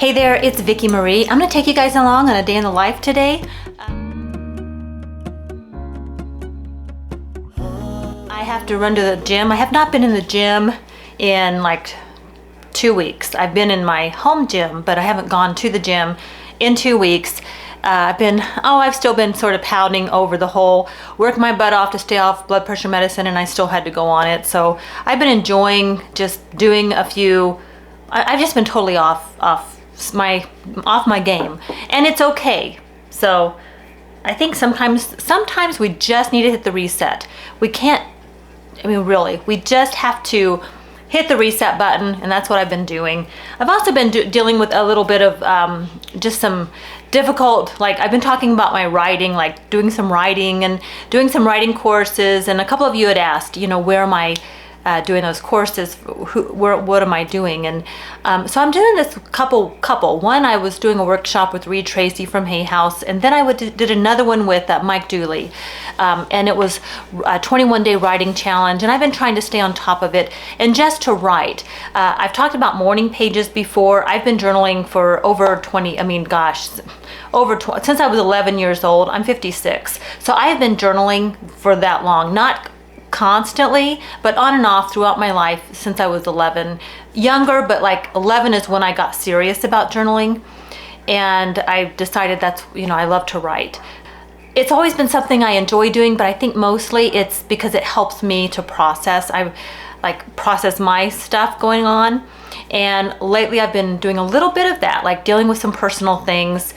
Hey there, it's Vicki Marie. I'm gonna take you guys along on a day in the life today. I have to run to the gym. I have not been in the gym in like 2 weeks. I've been in my home gym, but I haven't gone to the gym in 2 weeks. I've still been sort of pounding over the whole work my butt off to stay off blood pressure medicine, and I still had to go on it. So I've been enjoying just doing a few. I've just been totally off my game, and it's okay. So I think sometimes we just need to hit the reset. We can't. I mean, really, we just have to hit the reset button, and that's what I've been doing. I've also been dealing with a little bit of just some difficult, like I've been talking about my writing, like doing some writing and doing some writing courses, and a couple of you had asked, where am I doing those courses, what am I doing? And so I'm doing this couple. One, I was doing a workshop with Reed Tracy from Hay House, and then I did another one with Mike Dooley, and it was a 21-day writing challenge, and I've been trying to stay on top of it and just to write. I've talked about morning pages before. I've been journaling for over 20, since I was 11 years old. I'm 56. So I have been journaling for that long, not constantly, but on and off throughout my life since I was 11. Younger, but like 11 is when I got serious about journaling, and I decided that's, I love to write. It's always been something I enjoy doing, but I think mostly it's because it helps me to process. I process my stuff going on, and lately I've been doing a little bit of that, like dealing with some personal things.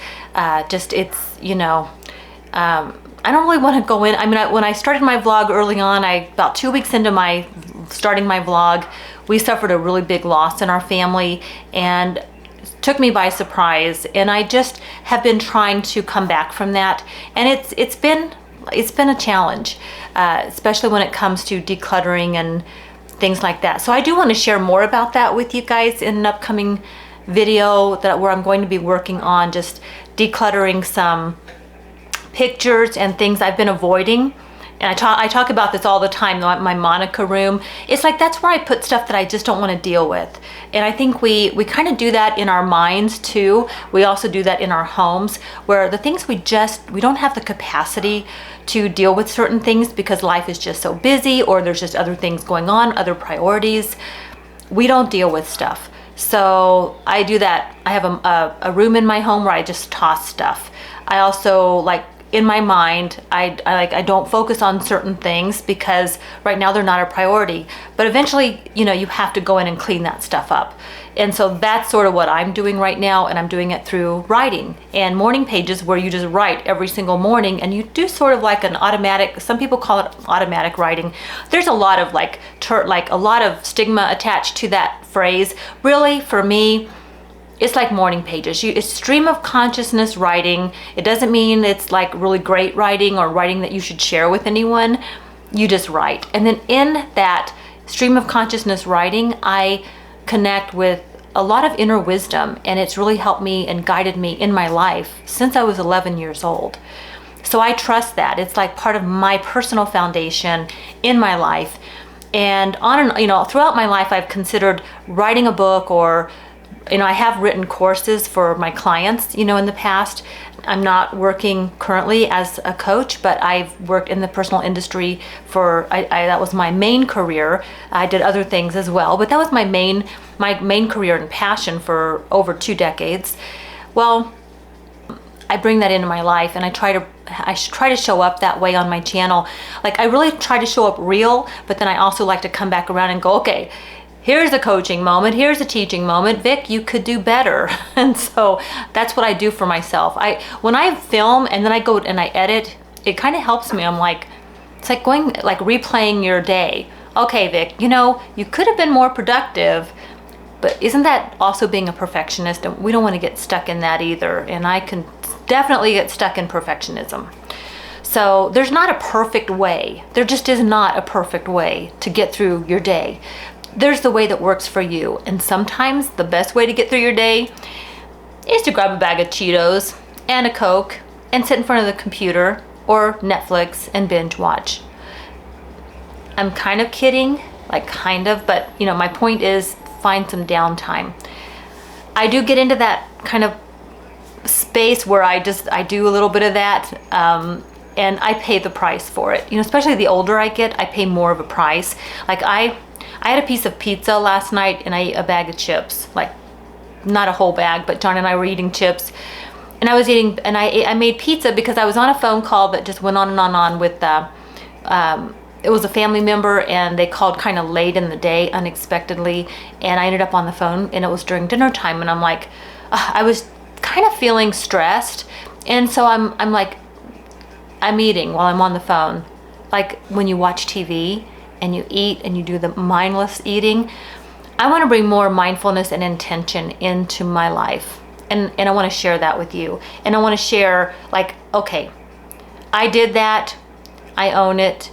I don't really want to go in. I mean, when I started my vlog early on, about 2 weeks into starting my vlog, we suffered a really big loss in our family, and it took me by surprise. And I just have been trying to come back from that, and it's been a challenge, especially when it comes to decluttering and things like that. So I do want to share more about that with you guys in an upcoming video where I'm going to be working on just decluttering some pictures and things I've been avoiding. And I talk about this all the time, my Monica room. It's like that's where I put stuff that I just don't want to deal with. And I think we kind of do that in our minds too. We also do that in our homes, where the things we don't have the capacity to deal with certain things because life is just so busy, or there's just other things going on, other priorities. We don't deal with stuff. So I do that. I have a room in my home where I just toss stuff. I also in my mind, I don't focus on certain things because right now they're not a priority. But eventually, you have to go in and clean that stuff up. And so that's sort of what I'm doing right now, and I'm doing it through writing and morning pages, where you just write every single morning, and you do sort of like an automatic. Some people call it automatic writing. There's a lot of a lot of stigma attached to that phrase. Really, for me, it's like morning pages. It's stream of consciousness writing. It doesn't mean it's like really great writing or writing that you should share with anyone. You just write. And then in that stream of consciousness writing, I connect with a lot of inner wisdom, and it's really helped me and guided me in my life since I was 11 years old. So I trust that. It's like part of my personal foundation in my life. And throughout my life, I've considered writing a book, or I have written courses for my clients, in the past. I'm not working currently as a coach, but I've worked in the personal industry that was my main career. I did other things as well, but that was my main career and passion for over 2 decades. Well, I bring that into my life, and I try to show up that way on my channel. I really try to show up real, but then I also like to come back around and go, okay, here's a coaching moment, here's a teaching moment. Vic, you could do better. And so that's what I do for myself. When I film and then I go and I edit, it kind of helps me. I'm like, it's like replaying your day. Okay, Vic, you could have been more productive, but isn't that also being a perfectionist? And we don't want to get stuck in that either. And I can definitely get stuck in perfectionism. So there's not a perfect way. There just is not a perfect way to get through your day. There's the way that works for you. And sometimes the best way to get through your day is to grab a bag of Cheetos and a Coke and sit in front of the computer or Netflix and binge watch. I'm kind of kidding, but my point is find some downtime. I do get into that kind of space where I do a little bit of that, and I pay the price for it. You know, especially the older I get, I pay more of a price. Like I had a piece of pizza last night and I ate a bag of chips, like not a whole bag, but John and I were eating chips, and I made pizza because I was on a phone call that just went on and on with it was a family member, and they called kind of late in the day unexpectedly, and I ended up on the phone, and it was during dinner time, and I'm like, I was kind of feeling stressed, and so I'm like, I'm eating while I'm on the phone. Like when you watch TV and you eat and you do the mindless eating, I want to bring more mindfulness and intention into my life, and I want to share that with you, and I want to share, like, okay, I did that, I own it,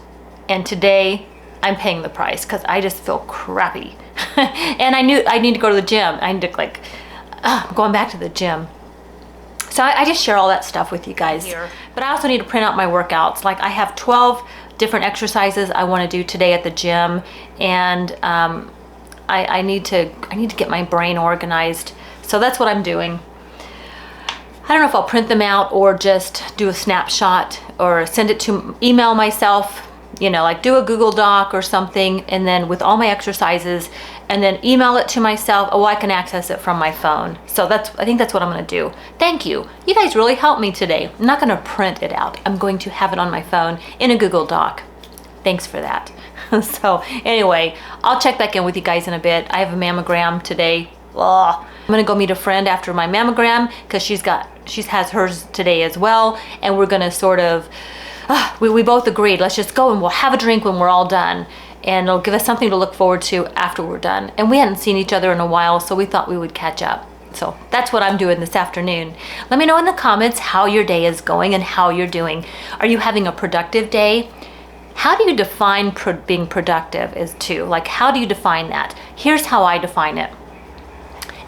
and today I'm paying the price because I just feel crappy. And I knew I need to go to the gym. I need to, like, I'm going back to the gym. So I just share all that stuff with you guys here. But I also need to print out my workouts. Like, I have 12 different exercises I want to do today at the gym, and I need to get my brain organized. So that's what I'm doing. I don't know if I'll print them out or just do a snapshot or send it to email myself, you know, like do a Google Doc or something, and then with all my exercises, and then email it to myself. Oh, I can access it from my phone. So I think that's what I'm gonna do. Thank you. You guys really helped me today. I'm not gonna print it out. I'm going to have it on my phone in a Google Doc. Thanks for that. So anyway, I'll check back in with you guys in a bit. I have a mammogram today. Ugh. I'm gonna go meet a friend after my mammogram because she has hers today as well, and we're gonna sort of, we both agreed, let's just go and we'll have a drink when we're all done, and it'll give us something to look forward to after we're done. And we hadn't seen each other in a while, so we thought we would catch up. So that's what I'm doing this afternoon. Let me know in the comments how your day is going and how you're doing. Are you having a productive day? How do you define being productive is too? Like, how do you define that? Here's how I define it.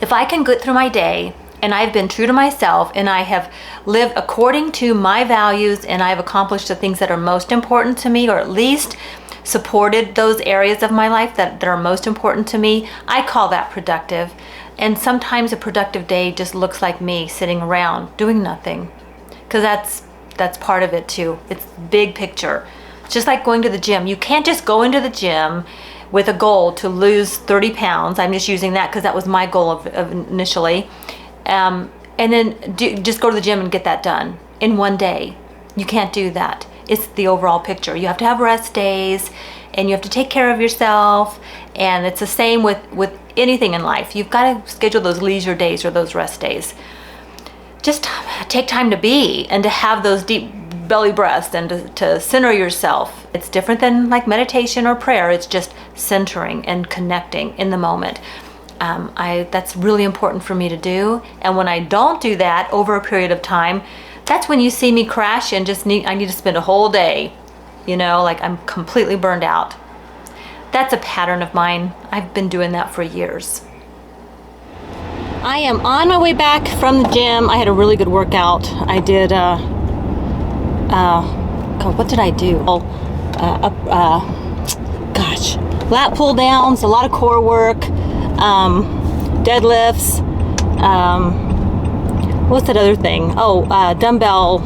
If I can get through my day and I've been true to myself and I have lived according to my values and I've accomplished the things that are most important to me, or at least supported those areas of my life that are most important to me, I call that productive. And sometimes a productive day just looks like me sitting around doing nothing, because that's part of it too. It's big picture. It's just like going to the gym. You can't just go into the gym with a goal to lose 30 pounds. I'm just using that because that was my goal of initially. And then just go to the gym and get that done in one day. You can't do that. It's the overall picture. You have to have rest days, and you have to take care of yourself. And it's the same with anything in life. You've got to schedule those leisure days or those rest days. Just take time to be and to have those deep belly breaths and to center yourself. It's different than like meditation or prayer. It's just centering and connecting in the moment. That's really important for me to do. And when I don't do that over a period of time, that's when you see me crash and I need to spend a whole day, you know, like I'm completely burned out. That's a pattern of mine. I've been doing that for years. I am on my way back from the gym. I had a really good workout. I did, God, what did I do? Gosh, lat pull downs, a lot of core work, deadlifts, what's that other thing? Oh, dumbbell,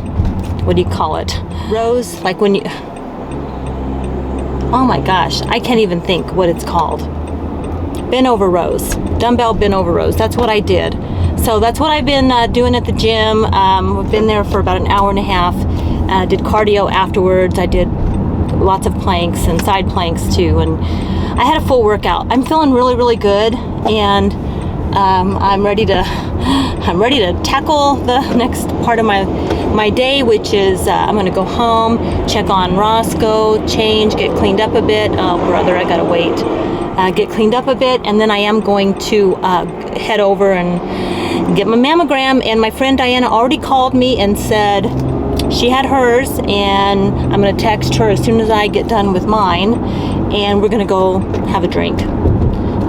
what do you call it? Rows, like when you, oh my gosh, I can't even think what it's called. Bent over rows, dumbbell bent over rows. That's what I did. So that's what I've been doing at the gym. I've been there for about an hour and a half. Did cardio afterwards. I did lots of planks and side planks too, and I had a full workout. I'm feeling really, really good, and I'm ready to tackle the next part of my day, which is I'm gonna go home, check on Roscoe, change, get cleaned up a bit. Oh brother, I gotta wait. Get cleaned up a bit, and then I am going to head over and get my mammogram. And my friend Diana already called me and said she had hers, and I'm gonna text her as soon as I get done with mine, and we're gonna go have a drink.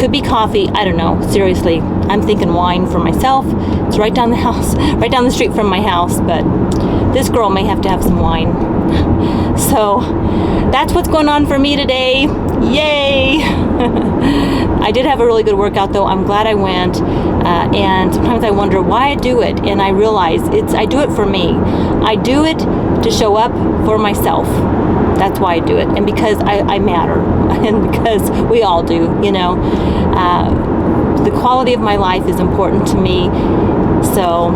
Could be coffee, I don't know, seriously. I'm thinking wine for myself. It's right down the house, right down the street from my house, but this girl may have to have some wine. So that's what's going on for me today. Yay! I did have a really good workout though. I'm glad I went. And sometimes I wonder why I do it, and I realize I do it for me. I do it to show up for myself. That's why I do it, and because I matter, and because we all do, you know. The quality of my life is important to me, so,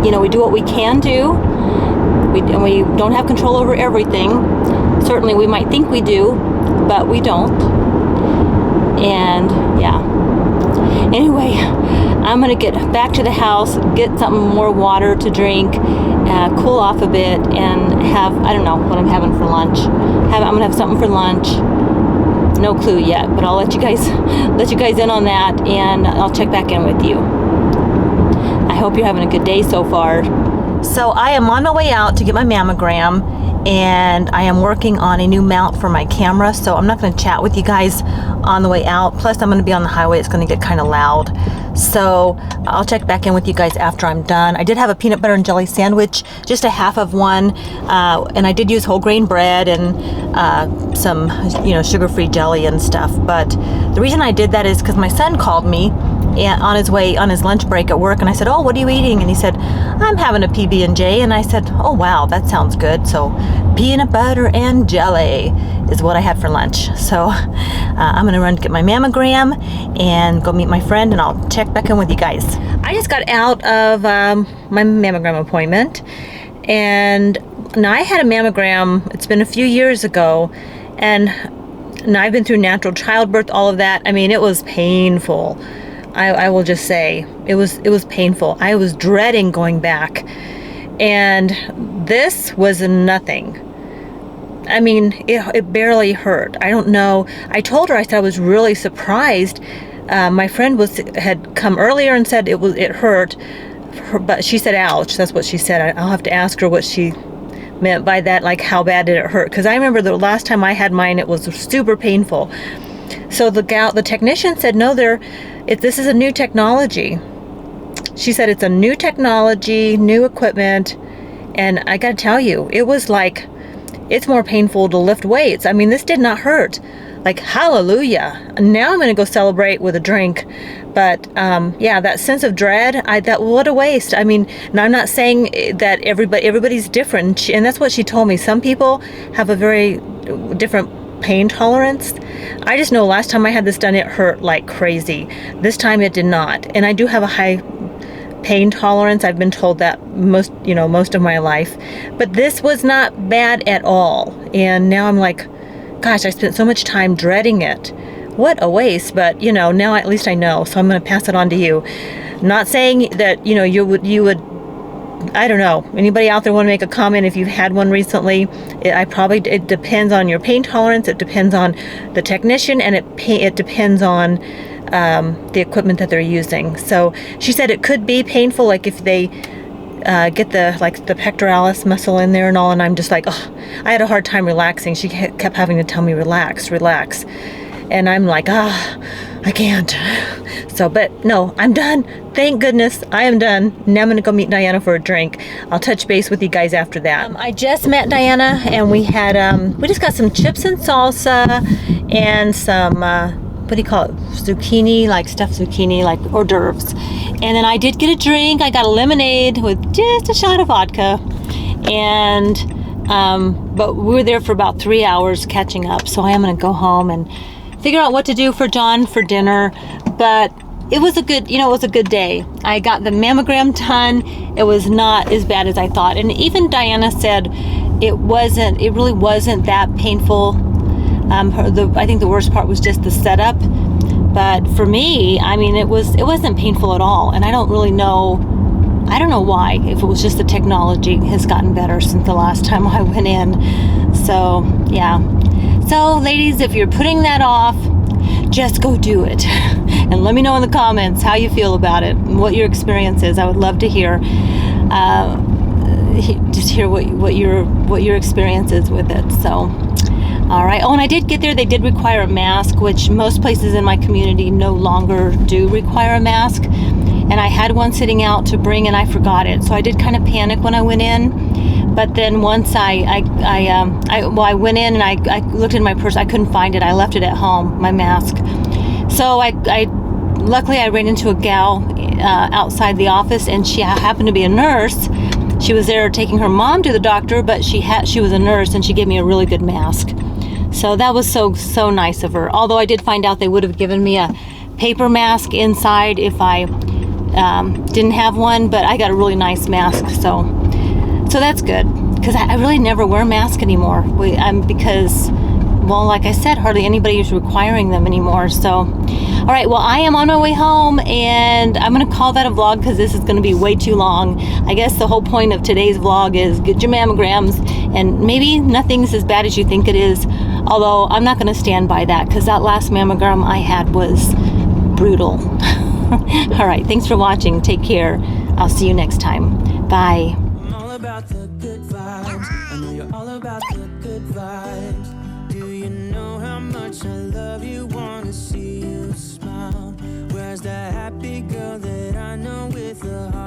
you know, we do what we can do, and we don't have control over everything. Certainly we might think we do, but we don't. And yeah, anyway, I'm gonna get back to the house, get something more water to drink, cool off a bit, and have, I don't know what I'm having for lunch. I'm gonna have something for lunch. No clue yet, but I'll let you guys in on that, and I'll check back in with you. I hope you're having a good day so far. So I am on my way out to get my mammogram, and I am working on a new mount for my camera, so I'm not going to chat with you guys on the way out. Plus I'm going to be on the highway. It's going to get kind of loud, so I'll check back in with you guys after I'm done. I did have a peanut butter and jelly sandwich, just a half of one, and I did use whole grain bread and some, you know, sugar-free jelly and stuff. But the reason I did that is because my son called me on his lunch break at work, and I said, "Oh, what are you eating?" And he said, "I'm having a PB&J." And I said, "Oh wow, that sounds good." So peanut butter and jelly is what I had for lunch. So I'm gonna run to get my mammogram and go meet my friend, and I'll check back in with you guys. I just got out of my mammogram appointment, and now I had a mammogram, it's been a few years ago, and now I've been through natural childbirth, all of that. I mean, it was painful. I will just say, it was painful. I was dreading going back, and this was nothing. I mean, it barely hurt. I don't know. I told her, I said I was really surprised. My friend had come earlier and said it hurt, but she said ouch. That's what she said. I'll have to ask her what she meant by that, like how bad did it hurt? Because I remember the last time I had mine, it was super painful. So the technician said, no, this is a new technology. She said it's a new technology, new equipment, and I gotta tell you, it was like, it's more painful to lift weights. I mean, this did not hurt. Like, hallelujah. Now I'm gonna go celebrate with a drink. But yeah, that sense of dread, what a waste. I mean, and I'm not saying that everybody's different, and that's what she told me. Some people have a very different pain tolerance. I just know last time I had this done, it hurt like crazy. This time it did not. And I do have a high pain tolerance. I've been told that most of my life. But this was not bad at all. And now I'm like, gosh, I spent so much time dreading it. What a waste. But now at least I know. So I'm going to pass it on to you. Not saying that you would I don't know. Anybody out there want to make a comment if you've had one recently? It depends on your pain tolerance. It depends on the technician, and it depends on the equipment that they're using. So she said it could be painful, like if they get the pectoralis muscle in there and all. And I'm just like, oh, I had a hard time relaxing. She kept having to tell me relax, and I'm like, I can't. So, but no, I'm done. Thank goodness I am done. Now I'm going to go meet Diana for a drink. I'll touch base with you guys after that. I just met Diana, and we had, we just got some chips and salsa and some, what do you call it? Zucchini, like stuffed zucchini, like hors d'oeuvres. And then I did get a drink. I got a lemonade with just a shot of vodka. And, but we were there for about 3 hours catching up. So I am going to go home and figure out what to do for John for dinner. But it was a good day. I got the mammogram done. It was not as bad as I thought. And even Diana said it really wasn't that painful. I think the worst part was just the setup. But for me, I mean, it wasn't painful at all. And I don't know why, if it was just the technology has gotten better since the last time I went in. So, yeah. So, ladies, if you're putting that off, just go do it. And let me know in the comments how you feel about it and what your experience is. I would love to hear, just hear what your experience is with it. So, all right. Oh, and I did get there. They did require a mask, which most places in my community no longer do require a mask. And I had one sitting out to bring, and I forgot it. So I did kind of panic when I went in. But then once I went in and I looked in my purse, I couldn't find it. I left it at home, my mask. So I luckily I ran into a gal outside the office, and she happened to be a nurse. She was there taking her mom to the doctor, but she was a nurse, and she gave me a really good mask. So that was so nice of her. Although I did find out they would have given me a paper mask inside if I didn't have one, but I got a really nice mask, so that's good, because I really never wear masks anymore. Because, well, like I said, hardly anybody is requiring them anymore. So, all right, well, I am on my way home, and I'm going to call that a vlog because this is going to be way too long. I guess the whole point of today's vlog is get your mammograms, and maybe nothing's as bad as you think it is, although I'm not going to stand by that because that last mammogram I had was brutal. All right, thanks for watching. Take care. I'll see you next time. Bye. I'm all about the good vibes. I know you're all about the good vibes. Do you know how much I love you? Wanna see you smile. Where's that happy girl that I know with a heart?